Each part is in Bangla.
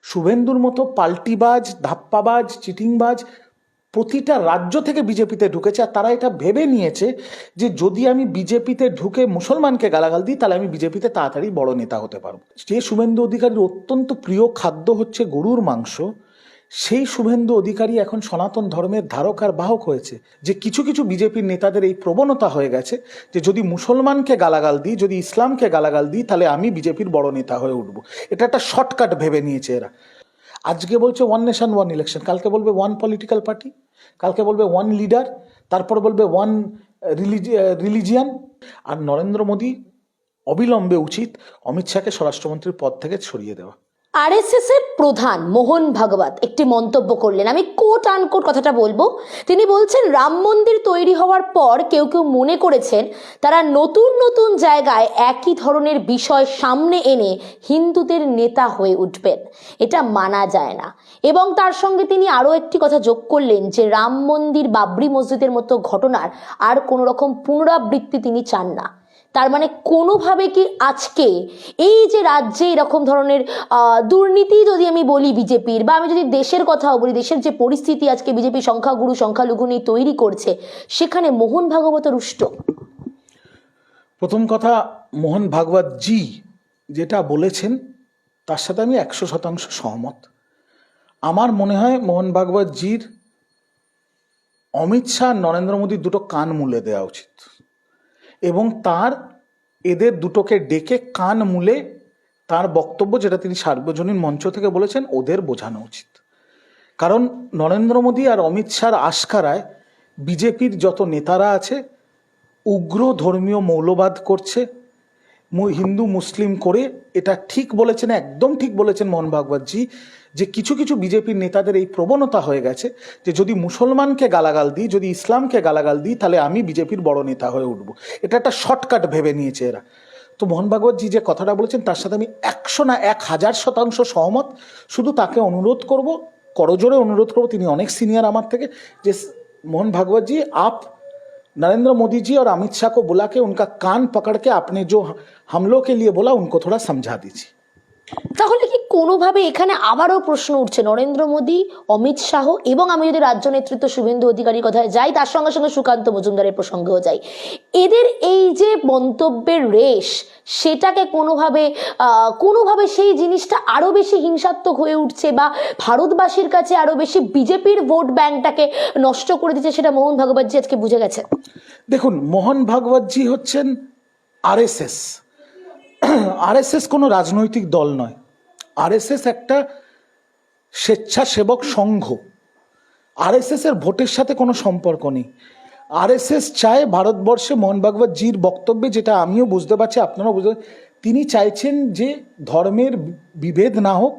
শুভেন্দুর মতো পাল্টিবাজ, ধাপ্পাবাজ, চিটিংবাজ প্রতিটা রাজ্য থেকে বিজেপিতে ঢুকেছে, আর তারা এটা ভেবে নিয়েছে যে যদি আমি বিজেপিতে ঢুকে মুসলমানকে গালাগাল দিই তাহলে আমি বিজেপিতে তাড়াতাড়ি বড় নেতা হতে পারবো। যে শুভেন্দু অধিকারীর অত্যন্ত প্রিয় খাদ্য হচ্ছে গরুর মাংস, সেই শুভেন্দু অধিকারী এখন সনাতন ধর্মের ধারক আর বাহক হয়েছে। যে কিছু কিছু বিজেপির নেতাদের এই প্রবণতা হয়ে গেছে যে যদি মুসলমানকে গালাগাল দিই, যদি ইসলামকে গালাগাল দিই তাহলে আমি বিজেপির বড় নেতা হয়ে উঠবো। এটা একটা শর্টকাট ভেবে নিয়েছে এরা। আজকে বলছে ওয়ান নেশন ওয়ান ইলেকশন, কালকে বলবে ওয়ান পলিটিক্যাল পার্টি, কালকে বলবে ওয়ান লিডার, তারপর বলবে ওয়ান রিলিজিয়ান। আর নরেন্দ্র মোদী অবিলম্বে উচিত অমিত শাহকে স্বরাষ্ট্রমন্ত্রীর পদ থেকে সরিয়ে দেওয়া। আরএসএস এর প্রধান মোহন ভাগবত একটি মন্তব্য করলেন, আমি কোট আনকোট কথাটা বলবো। তিনি বলছেন রাম মন্দির তৈরি হওয়ার পর কেউ কেউ মনে করেছেন তারা নতুন নতুন জায়গায় একই ধরনের বিষয় সামনে এনে হিন্দুদের নেতা হয়ে উঠবেন, এটা মানা যায় না। এবং তার সঙ্গে তিনি আরো একটি কথা যোগ করলেন যে রাম মন্দির, বাবরি মসজিদের মতো ঘটনার আর কোনো রকম পুনরাবৃত্তি তিনি চান না। তার মানে কোনোভাবে কি আজকে এই যে রাজ্যে এরকম ধরনের দুর্নীতি যদি আমি বলি বিজেপির, বা আমি যদি দেশের কথাও বলি, দেশের যে পরিস্থিতি আজকে বিজেপি সংখ্যাগুরু সংখ্যালঘু নিয়ে তৈরি করছে, সেখানে মোহন ভাগবত রুষ্ট? প্রথম কথা, মোহন ভাগবত জি যেটা বলেছেন তার সাথে আমি 100% সহমত। আমার মনে হয় মোহন ভাগবত জির অমিত শাহ, নরেন্দ্র মোদীর দুটো কান মুলে দেওয়া উচিত, এবং তার এদের দুটোকে ডেকে কান মুলে তার বক্তব্য, যেটা তিনি সার্বজনীন মঞ্চ থেকে বলেছেন, ওদের বোঝানো উচিত। কারণ নরেন্দ্র মোদী আর অমিত শাহর আশকারায় বিজেপির যত নেতারা আছে উগ্র ধর্মীয় মৌলবাদ করছে, হিন্দু মুসলিম করে। এটা ঠিক বলেছেন, একদম ঠিক বলেছেন মোহন ভাগবতজি, যে কিছু কিছু বিজেপির নেতাদের এই প্রবণতা হয়ে গেছে যে যদি মুসলমানকে গালাগাল দিই, যদি ইসলামকে গালাগাল দিই তাহলে আমি বিজেপির বড় নেতা হয়ে উঠবো। এটা একটা শর্টকাট ভেবে নিয়েছে এরা। তো মোহন ভাগবতজি যে কথাটা বলেছেন তার সাথে আমি 100 না 1000% সহমত। শুধু তাকে অনুরোধ করব, করজোরে অনুরোধ করব, তিনি অনেক সিনিয়র আমার থেকে, যে मोहन भागवत जी, आप नरेंद्र मोदी जी और अमित शाह को बुला के उनका कान पकड़ के आपने जो हमलों के लिए बोला उनको थोड़ा समझा दीजिए। তাহলে কি কোনোভাবে এখানে আবারও প্রশ্ন উঠছে, নরেন্দ্র মোদী, অমিত শাহ এবং আমি যদি রাজ্য নেতৃত্ব শুভেন্দু অধিকারীর কথায় যাই, তার সঙ্গে সঙ্গে সুকান্ত মজুমদারের প্রসঙ্গেও যাই, এদের এই যে মন্তব্যের রেশ, সেটাকে কোনোভাবে সেই জিনিসটা আরো বেশি হিংসাত্মক হয়ে উঠছে বা ভারতবাসীর কাছে আরো বেশি বিজেপির ভোট ব্যাংকটাকে নষ্ট করে দিচ্ছে, সেটা মোহন ভাগবতজি আজকে বুঝে গেছে। দেখুন, মোহন ভাগবতজি হচ্ছেন আরএসএস। আরএসএস কোনো রাজনৈতিক দল নয়, আরএসএস একটা স্বেচ্ছাসেবক সংঘ। আরএসএস এর ভোটের সাথে কোনো সম্পর্ক নেই। আরএসএস চায় ভারতবর্ষে, মোহন ভাগবত জির বক্তব্যে যেটা আমিও বুঝতে পারছি, আপনারাও বুঝতে, তিনি চাইছেন যে ধর্মের বিভেদ না হোক,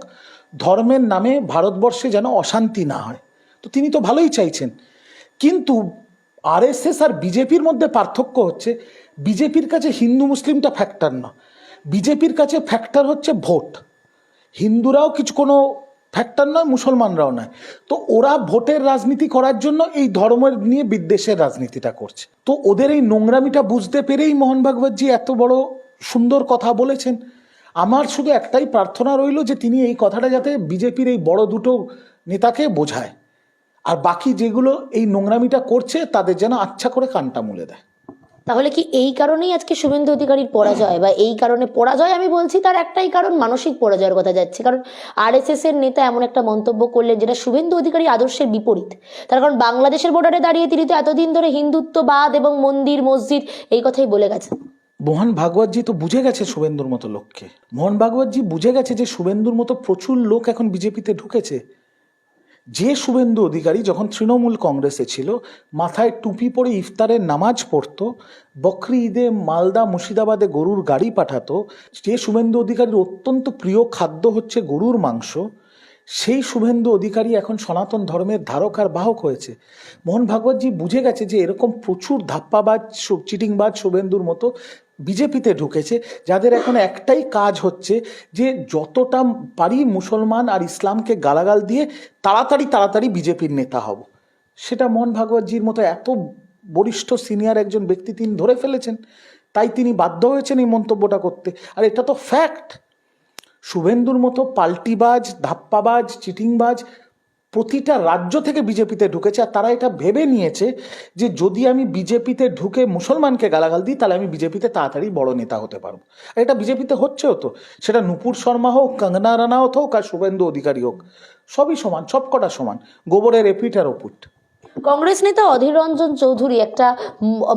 ধর্মের নামে ভারতবর্ষে যেন অশান্তি না হয়। তো তিনি তো ভালোই চাইছেন, কিন্তু আরএসএস আর বিজেপির মধ্যে পার্থক্য হচ্ছে বিজেপির কাছে হিন্দু মুসলিমটা ফ্যাক্টর না, বিজেপির কাছে ফ্যাক্টর হচ্ছে ভোট। হিন্দুরাও কিছু কোনো ফ্যাক্টর নয়, মুসলমানরাও নয়। তো ওরা ভোটের রাজনীতি করার জন্য এই ধর্মের নিয়ে বিদ্বেষের রাজনীতিটা করছে। তো ওদের এই নোংরামিটা বুঝতে পেরেই মোহন ভাগবতজি এত বড় সুন্দর কথা বলেছেন। আমার শুধু একটাই প্রার্থনা রইল যে তিনি এই কথাটা যাতে বিজেপির এই বড় দুটো নেতাকে বোঝায়, আর বাকি যেগুলো এই নোংরামিটা করছে তাদের যেন আচ্ছা করে কানটা মুলে দেয়। তাহলে কি এই কারণেই আজকে শুভেন্দু অধিকারীর পরাজয়, বা এই কারণে পরাজয় আমি বলছি, তার একটাই কারণ, মানসিক পরাজয়ের কথা যাচ্ছে। কারণ আরএসএস এর নেতা এমন একটা মন্তব্য করলেন যেটা শুভেন্দু অধিকারী আদর্শের বিপরীত। তার কারণ বাংলাদেশের বর্ডারে দাঁড়িয়ে তিনি তো এতদিন ধরে হিন্দুত্ববাদ এবং মন্দির মসজিদ এই কথাই বলে গেছেন। মোহন ভাগবতজি তো বুঝে গেছে শুভেন্দুর মতো লোককে। মোহন ভাগবতজি বুঝে গেছে যে শুভেন্দুর মতো প্রচুর লোক এখন বিজেপিতে ঢুকেছে। যে শুভেন্দু অধিকারী যখন তৃণমূল কংগ্রেসে ছিল মাথায় টুপি পরে ইফতারের নামাজ পড়তো, বকরি ঈদে মালদা মুর্শিদাবাদে গরুর গাড়ি পাঠাতো, যে শুভেন্দু অধিকারীর অত্যন্ত প্রিয় খাদ্য হচ্ছে গরুর মাংস, সেই শুভেন্দু অধিকারী এখন সনাতন ধর্মের ধারক আর বাহক হয়েছে। মোহন ভাগবতজি বুঝে গেছে যে এরকম প্রচুর ধাপ্পাবাজ, চিটিংবাজ শুভেন্দুর মতো বিজেপিতে ঢুকেছে, যাদের এখন একটাই কাজ হচ্ছে যে যতটা পারি মুসলমান আর ইসলামকে গালাগাল দিয়ে তাড়াতাড়ি বিজেপির নেতা হব। সেটা মোহন ভাগবতজির মতো এত বরিষ্ঠ সিনিয়র একজন ব্যক্তি তিনি ধরে ফেলেছেন, তাই তিনি বাধ্য হয়েছেন এই মন্তব্যটা করতে। আর এটা তো ফ্যাক্ট। শুভেন্দুর মতো পাল্টিবাজ, ধাপ্পাবাজ, চিটিংবাজ প্রতিটা রাজ্য থেকে বিজেপিতে ঢুকেছে, আর তারা এটা ভেবে নিয়েছে যে যদি আমি বিজেপিতে ঢুকে মুসলমানকে গালাগাল দিই তাহলে আমি বিজেপিতে তাড়াতাড়ি বড় নেতা হতে পারবো। আর এটা বিজেপিতে হচ্ছেও তো, সেটা নুপুর শর্মা হোক, কঙ্গনা রানাওত হোক, আর শুভেন্দু অধিকারী হোক, সবই সমান, সবকটা সমান, গোবরের এপিট আর ওপুট। কংগ্রেস নেতা অধীর রঞ্জন চৌধুরী একটা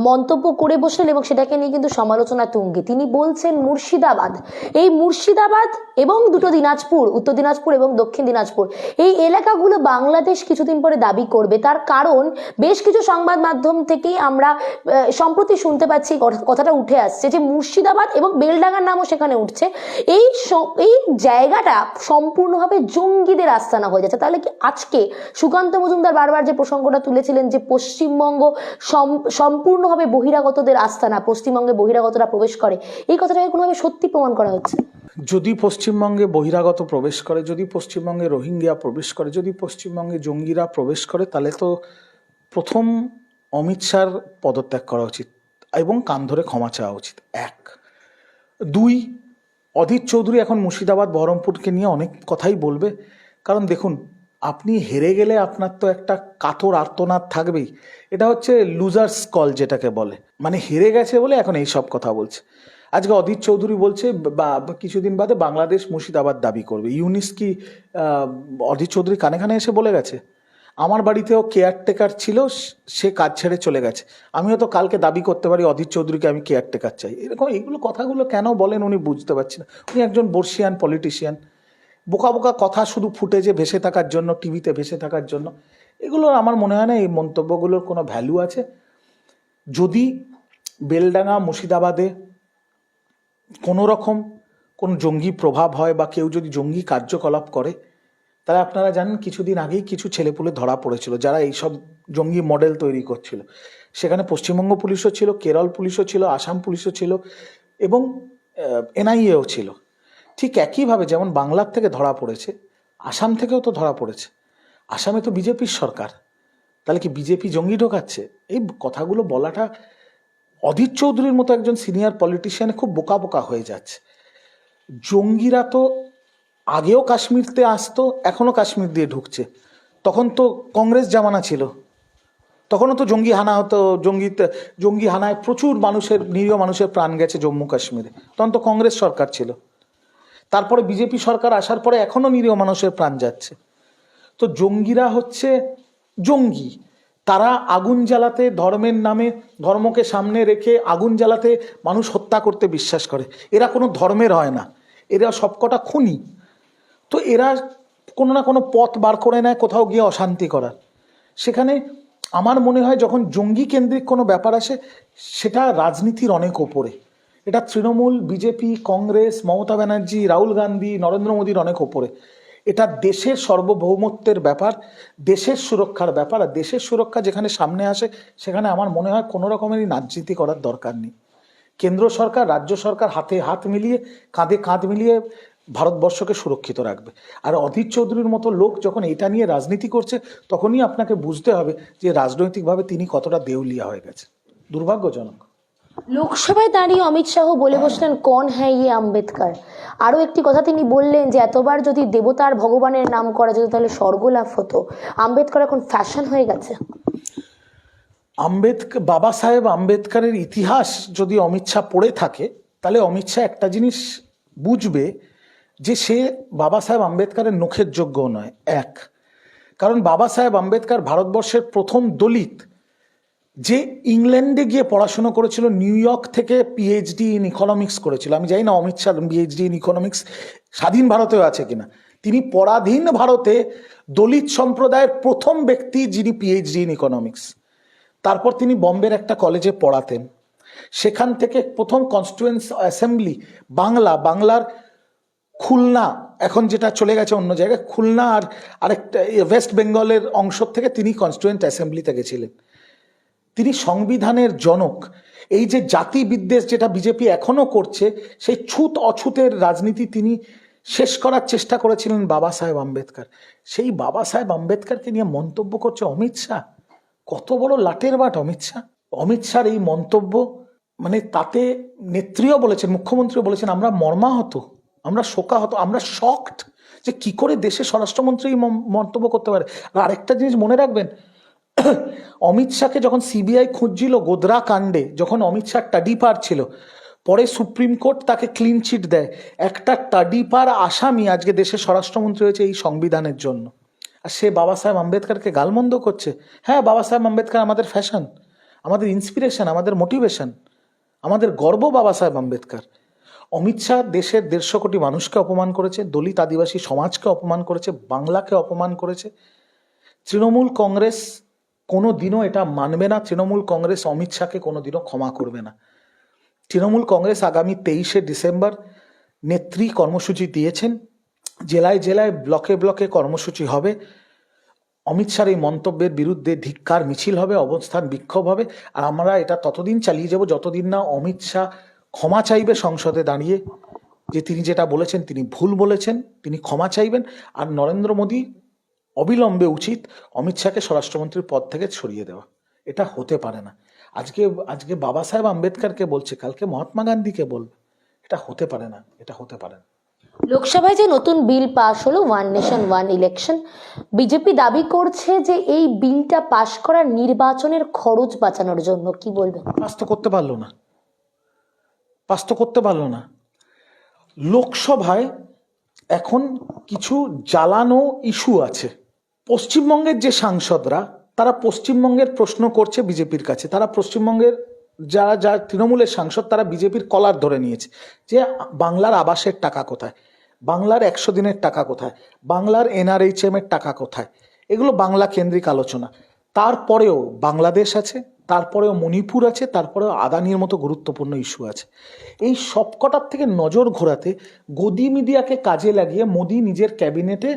মন্তব্য করে বসলেন এবং সেটাকে নিয়ে কিন্তু সমালোচনা তুঙ্গে। তিনি বলছেন মুর্শিদাবাদ, এই মুর্শিদাবাদ এবং দুটো দিনাজপুর, উত্তর দিনাজপুর এবং দক্ষিণ দিনাজপুর, এই এলাকাগুলো বাংলাদেশ কিছুদিন পরে দাবি করবে। তার কারণ বেশ কিছু সংবাদ মাধ্যম থেকেই আমরা সম্প্রতি শুনতে পাচ্ছি, কথাটা উঠে আসছে যে মুর্শিদাবাদ এবং বেলডাঙ্গার নামও সেখানে উঠছে। এই জায়গাটা সম্পূর্ণভাবে জঙ্গিদের আস্তানা হয়ে যাচ্ছে। তাহলে কি আজকে সুকান্ত মজুমদার বারবার যে প্রসঙ্গটা তুলেছিলেন যে পশ্চিমবঙ্গ সম্পূর্ণভাবে বহিরাগতদের আস্তানা, পশ্চিমবঙ্গে বহিরাগতরা প্রবেশ করে, এই কথাটাকে কোনোভাবে সত্যি প্রমাণ করা হচ্ছে? যদি পশ্চিমবঙ্গে বহিরাগত প্রবেশ করে, যদি পশ্চিমবঙ্গে রোহিঙ্গা প্রবেশ করে, যদি পশ্চিমবঙ্গে জঙ্গিরা প্রবেশ করে, তাহলে তো প্রথম অমিত শাহর পদত্যাগ করা উচিত এবং কান ধরে ক্ষমা চাওয়া উচিত, এক। দুই, অধীর চৌধুরী এখন মুর্শিদাবাদ, বহরমপুরকে নিয়ে অনেক কথাই বলবে, কারণ দেখুন, আপনি হেরে গেলে আপনার তো একটা কাতর আর্তনাদ থাকবেই। এটা হচ্ছে লুজার্স কল যেটাকে বলে, মানে হেরে গেছে বলে এখন এই সব কথা বলছে। আজকে অধীর চৌধুরী বলছে কিছুদিন বাদে বাংলাদেশ মুর্শিদাবাদ দাবি করবে। ইউনিস কি অধীর চৌধুরী কানে কানে এসে বলে গেছে? আমার বাড়িতেও কেয়ারটেকার ছিল, সে কাজ ছেড়ে চলে গেছে, আমিও তো কালকে দাবি করতে পারি অধীর চৌধুরীকে আমি কেয়ারটেকার চাই। এরকম এইগুলো কথাগুলো কেন বলেন উনি বুঝতে পারছি না। উনি একজন বর্ষিয়ান পলিটিশিয়ান, বোকা বোকা কথা শুধু ফুটেজে ভেসে থাকার জন্য, টিভিতে ভেসে থাকার জন্য। এগুলো আমার মনে হয় না এই মন্তব্যগুলোর কোনো ভ্যালু আছে। যদি বেলডাঙ্গা, মুর্শিদাবাদে কোনো রকম কোনো জঙ্গি প্রভাব হয় বা কেউ যদি জঙ্গি কার্যকলাপ করে, তাহলে আপনারা জানেন কিছুদিন আগেই কিছু ছেলেপুলে ধরা পড়েছিল যারা এইসব জঙ্গি মডেল তৈরি করছিল। সেখানে পশ্চিমবঙ্গ পুলিশও ছিল, কেরল পুলিশও ছিল, আসাম পুলিশও ছিল এবং এনআইএও ছিল। ঠিক একইভাবে যেমন বাংলার থেকে ধরা পড়েছে, আসাম থেকেও তো ধরা পড়েছে। আসামে তো বিজেপির সরকার, তাহলে কি বিজেপি জঙ্গি ঢোকাচ্ছে? এই কথাগুলো বলাটা অধীর চৌধুরীর মতো একজন সিনিয়র পলিটিশিয়ানে খুব বোকা বোকা হয়ে যাচ্ছে। জঙ্গিরা তো আগেও কাশ্মীরতে আসতো, এখনো কাশ্মীর দিয়ে ঢুকছে। তখন তো কংগ্রেস জামানা ছিল, তখনও তো জঙ্গি হানা হতো, জঙ্গি হানায় প্রচুর মানুষের, নিরীহ মানুষের প্রাণ গেছে জম্মু কাশ্মীরে, তখন তো কংগ্রেস সরকার ছিল। তারপরে বিজেপি সরকার আসার পরে এখনো নিরীহ মানুষের প্রাণ যাচ্ছে। তো জঙ্গিরা হচ্ছে জঙ্গি, তারা আগুন জ্বালাতে, ধর্মের নামে, ধর্মকে সামনে রেখে আগুন জ্বালাতে, মানুষ হত্যা করতে বিশ্বাস করে। এরা কোনো ধর্মের হয় না, এরা সবকটা খুনি। তো এরা কোনো না কোনো পথ বার করে নেয় কোথাও গিয়ে অশান্তি করার। সেখানে আমার মনে হয় যখন জঙ্গি কেন্দ্রিক কোনো ব্যাপার আসে, সেটা রাজনীতির অনেক ওপরে। এটা তৃণমূল, বিজেপি, কংগ্রেস, মমতা ব্যানার্জি, রাহুল গান্ধী, নরেন্দ্র মোদীর অনেক ওপরে। এটা দেশের সার্বভৌমত্বের ব্যাপার, দেশের সুরক্ষার ব্যাপার। আর দেশের সুরক্ষা যেখানে সামনে আসে, সেখানে আমার মনে হয় কোনো রকমেরই রাজনীতি করার দরকার নেই। কেন্দ্র সরকার, রাজ্য সরকার হাতে হাত মিলিয়ে, কাঁধে কাঁধ মিলিয়ে ভারতবর্ষকে সুরক্ষিত রাখবে। আর অধীর চৌধুরীর মতো লোক যখন এটা নিয়ে রাজনীতি করছে, তখনই আপনাকে বুঝতে হবে যে রাজনৈতিকভাবে তিনি কতটা দেউলিয়া হয়ে গেছে। দুর্ভাগ্যজনক। লোকসভায় দাঁড়িয়ে অমিত শাহ বলে বসলেন কন হ্যাঁ ইয়ে আম্বেদকর। আরও একটি কথা তিনি বললেন যে এতবার যদি দেবতার ভগবানের নাম করা যেত তাহলে স্বর্গ লাভ হতো। আম্বেদকর এখন ফ্যাশন হয়ে গেছে। বাবা সাহেব আম্বেদকরের ইতিহাস যদি অমিত শাহ পড়ে থাকে, তাহলে অমিত শাহ একটা জিনিস বুঝবে যে সে বাবা সাহেব আম্বেদকরের নখের যোগ্য নয়। এক, কারণ বাবা সাহেব আম্বেদকর ভারতবর্ষের প্রথম দলিত যে ইংল্যান্ডে গিয়ে পড়াশুনো করেছিল, নিউ ইয়র্ক থেকে পিএইচডি ইন ইকোনমিক্স করেছিল। আমি জানি না Amit Shah PhD in economics স্বাধীন ভারতেও আছে কিনা। তিনি পরাধীন ভারতে দলিত সম্প্রদায়ের প্রথম ব্যক্তি যিনি পিএইচডি ইন ইকোনমিক্স। তারপর তিনি বম্বের একটা কলেজে পড়াতেন। সেখান থেকে প্রথম কনস্টিটিউয়েন্ট অ্যাসেম্বলি বাংলার খুলনা, এখন যেটা চলে গেছে অন্য জায়গায়, খুলনা আর আরেকটা ওয়েস্ট বেঙ্গলের অংশ থেকে তিনি কনস্টিটিউয়েন্ট অ্যাসেম্বলিতে গেছিলেন। তিনি সংবিধানের জনক। এই যে জাতি বিদ্বেষ যেটা বিজেপি এখনো করছে, সেই ছুত অছুতের রাজনীতি তিনি শেষ করার চেষ্টা করেছিলেন বাবা সাহেব আম্বেদকর। সেই বাবা সাহেব আম্বেদকরকে নিয়ে মন্তব্য করছে অমিত শাহ। কত বড় লাটের বাট অমিত শাহ। অমিত শাহর এই মন্তব্য, মানে তাতে নেত্রীও বলেছেন, মুখ্যমন্ত্রীও বলেছেন আমরা মর্মাহত। আমরা শোকাহত, আমরা শকড যে কি করে দেশের স্বরাষ্ট্রমন্ত্রী এই মন্তব্য করতে পারে। আর আরেকটা জিনিস মনে রাখবেন, অমিত শাহকে যখন সিবিআই খুঁজছিল গোধরা কাণ্ডে, যখন অমিত শাহ টাডিপার ছিল, পরে সুপ্রিম কোর্ট তাকে ক্লিন চিট দেয়। একটা টাডিপার আসামি আজকে দেশের স্বরাষ্ট্রমন্ত্রী হয়েছে এই সংবিধানের জন্য, আর সে বাবা সাহেব আম্বেদকরকে গালমন্দ করছে। হ্যাঁ, বাবা সাহেব আম্বেদকর আমাদের ফ্যাশন, আমাদের ইন্সপিরেশন, আমাদের মোটিভেশন, আমাদের গর্ব বাবা সাহেব আম্বেদকর। অমিত শাহ দেশের 150 কোটি মানুষকে অপমান করেছে, দলিত আদিবাসী সমাজকে অপমান করেছে, বাংলাকে অপমান করেছে। তৃণমূল কংগ্রেস কোনো দিনও এটা মানবে না, তৃণমূল কংগ্রেস অমিত শাহকে কোনো দিনও ক্ষমা করবে না। তৃণমূল কংগ্রেস আগামী 23শে ডিসেম্বর নেত্রী কর্মসূচি দিয়েছেন, জেলায় জেলায় ব্লকে ব্লকে কর্মসূচি হবে। অমিত শাহর এই মন্তব্যের বিরুদ্ধে ধিক্কার মিছিল হবে, অবস্থান বিক্ষোভ হবে। আর আমরা এটা ততদিন চালিয়ে যাব যতদিন না অমিত শাহ ক্ষমা চাইবে সংসদে দাঁড়িয়ে যে তিনি যেটা বলেছেন তিনি ভুল বলেছেন, তিনি ক্ষমা চাইবেন। আর নরেন্দ্র মোদী অবিলম্বে উচিত অমিত শাহকে স্বরাষ্ট্রমন্ত্রীর পদ থেকে সরিয়ে দেওয়া। এটা হতে পারে না। আজকে বাবা সাহেব আম্বেদকরকে বলছে, কালকে মহাত্মা গান্ধীকে বলবে। এটা হতে পারে না, এটা হতে পারে না। লোকসভায় যে নতুন বিল পাশ হলো, one nation one election, BJP দাবি করছে যে এই বিলটা পাশ করা নির্বাচনের খরচ বাঁচানোর জন্য। কি বলবেন? পাস তো করতে পারলো না। লোকসভায় এখন কিছু জ্বালানো ইস্যু আছে। পশ্চিমবঙ্গের যে সাংসদরা, তারা পশ্চিমবঙ্গের প্রশ্ন করছে বিজেপির কাছে। তারা পশ্চিমবঙ্গের যারা তৃণমূলের সাংসদ, তারা বিজেপির কলার ধরে নিয়েছে যে বাংলার আবাসের টাকা কোথায়, বাংলার 100 দিনের টাকা কোথায়, বাংলার NRHM এর টাকা কোথায়। এগুলো বাংলা কেন্দ্রিক আলোচনা। তারপরেও বাংলাদেশ আছে, তারপরেও মণিপুর আছে, তারপরেও আদানির মতো গুরুত্বপূর্ণ ইস্যু আছে। এই সবকটার থেকে নজর ঘোরাতে গদি মিডিয়াকে কাজে লাগিয়ে মোদি নিজের ক্যাবিনেটে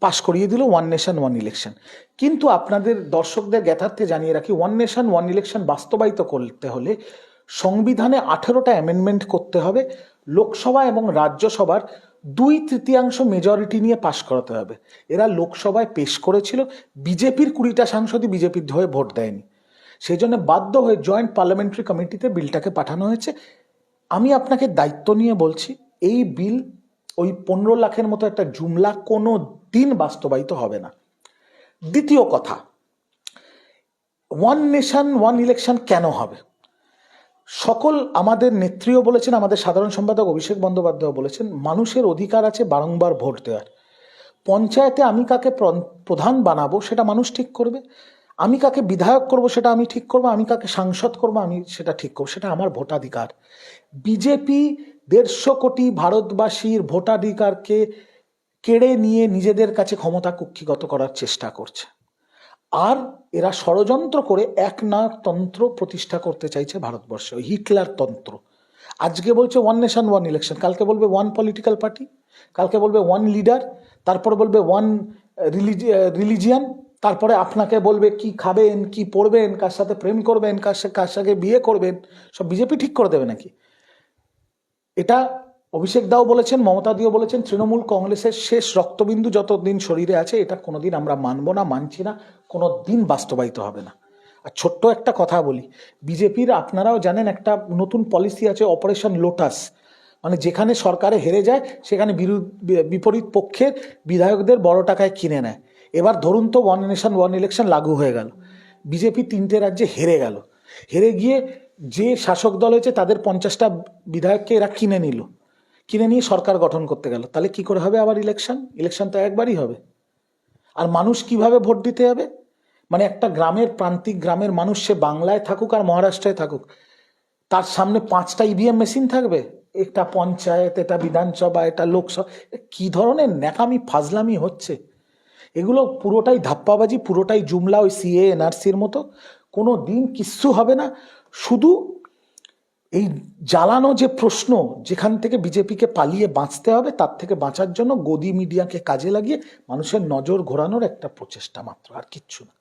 পাশ করিয়ে দিল ওয়ান নেশন ওয়ান ইলেকশন। কিন্তু আপনাদের দর্শকদের জ্ঞাতার্থে জানিয়ে রাখি, ওয়ান নেশন ওয়ান ইলেকশন বাস্তবায়িত করতে হলে সংবিধানে 18টা অ্যামেন্ডমেন্ট করতে হবে, লোকসভা এবং রাজ্যসভার 2/3 মেজরিটি নিয়ে পাশ করাতে হবে। এরা লোকসভায় পেশ করেছিল, বিজেপির 20টা সাংসদই বিজেপির হয়ে ভোট দেয়নি, সেই জন্য বাধ্য হয়ে জয়েন্ট পার্লামেন্টারি কমিটিতে বিলটাকে পাঠানো হয়েছে। আমি আপনাকে দায়িত্ব নিয়ে বলছি, এই বিল ওই 15 লাখের মতো একটা জুমলা কোনো দিন বাস্তবায়িত হবে না। দ্বিতীয় কথা, ওয়ান নেশন ওয়ান ইলেকশন কেন হবে? সকল আমাদের নেত্রীও বলেছেন, আমাদের সাধারণ সম্পাদক অভিষেক বন্দ্যোপাধ্যায় বলেছেন, মানুষের অধিকার আছে বারংবার ভোট দেওয়ার। পঞ্চায়েতে আমি কাকে প্রধান বানাবো সেটা মানুষ ঠিক করবে, আমি কাকে বিধায়ক করব সেটা আমি ঠিক করবো, আমি কাকে সাংসদ করবো আমি সেটা ঠিক করবো, সেটা আমার ভোটাধিকার। বিজেপি 150 কোটি ভারতবাসীর ভোটাধিকারকে কেড়ে নিয়ে নিজেদের কাছে ক্ষমতা কুক্ষিগত করার চেষ্টা করছে। আর এরা ষড়যন্ত্র করে একনায়কতন্ত্র প্রতিষ্ঠা করতে চাইছে ভারতবর্ষে, ওই হিটলার তন্ত্র। আজকে বলছে ওয়ান নেশন ওয়ান ইলেকশন, কালকে বলবে ওয়ান পলিটিক্যাল পার্টি, কালকে বলবে ওয়ান লিডার, তারপরে বলবে ওয়ান রিলিজিয়ান, তারপরে আপনাকে বলবে কি খাবেন, কি পড়বেন, কার সাথে প্রেম করবেন, কার সাথে বিয়ে করবেন, সব বিজেপি ঠিক করে দেবে নাকি? এটা অভিষেক দাও বলেছেন, মমতা দিও বলেছেন, তৃণমূল কংগ্রেসের শেষ রক্তবিন্দু যতদিন শরীরে আছে এটা কোনোদিন আমরা মানব না, মানছি না, কোনো দিন বাস্তবায়িত হবে না। আর ছোট্ট একটা কথা বলি, বিজেপির আপনারাও জানেন একটা নতুন পলিসি আছে, অপারেশন লোটাস, মানে যেখানে সরকারে হেরে যায় সেখানে বিপরীত পক্ষের বিধায়কদের বড় টাকায় কিনে নেয়। এবার ধরুন তো ওয়ান নেশন ওয়ান ইলেকশন লাগু হয়ে গেল, বিজেপি 3টে রাজ্যে হেরে গেল, হেরে গিয়ে যে শাসক দল হয়েছে তাদের 50টা বিধায়ককে এরা কিনে নিয়ে সরকার গঠন করতে গেল, তাহলে কি করে হবে আবার ইলেকশন তো একবারই হবে। আর মানুষ কিভাবে ভোট দিতে যাবে? মানে একটা গ্রামের প্রান্তিক গ্রামের মানুষ, সে বাংলায় থাকুক আর মহারাষ্ট্রে থাকুক, তার সামনে 5টা EVM মেশিন থাকবে, একটা পঞ্চায়েত, এটা বিধানসভা, এটা লোকসভা। কি ধরনের ন্যাকামি ফাজলামি হচ্ছে এগুলো? পুরোটাই ধাপ্পাবাজি, পুরোটাই জুমলা, ওই CA NRCর মতো। কোনো দিন কিচ্ছু হবে না। শুধু এই জ্বালানো যে প্রশ্ন, যেখান থেকে বিজেপিকে পালিয়ে বাঁচতে হবে, তার থেকে বাঁচার জন্য গদি মিডিয়াকে কাজে লাগিয়ে মানুষের নজর ঘোরানোর একটা প্রচেষ্টা মাত্র, আর কিচ্ছু না।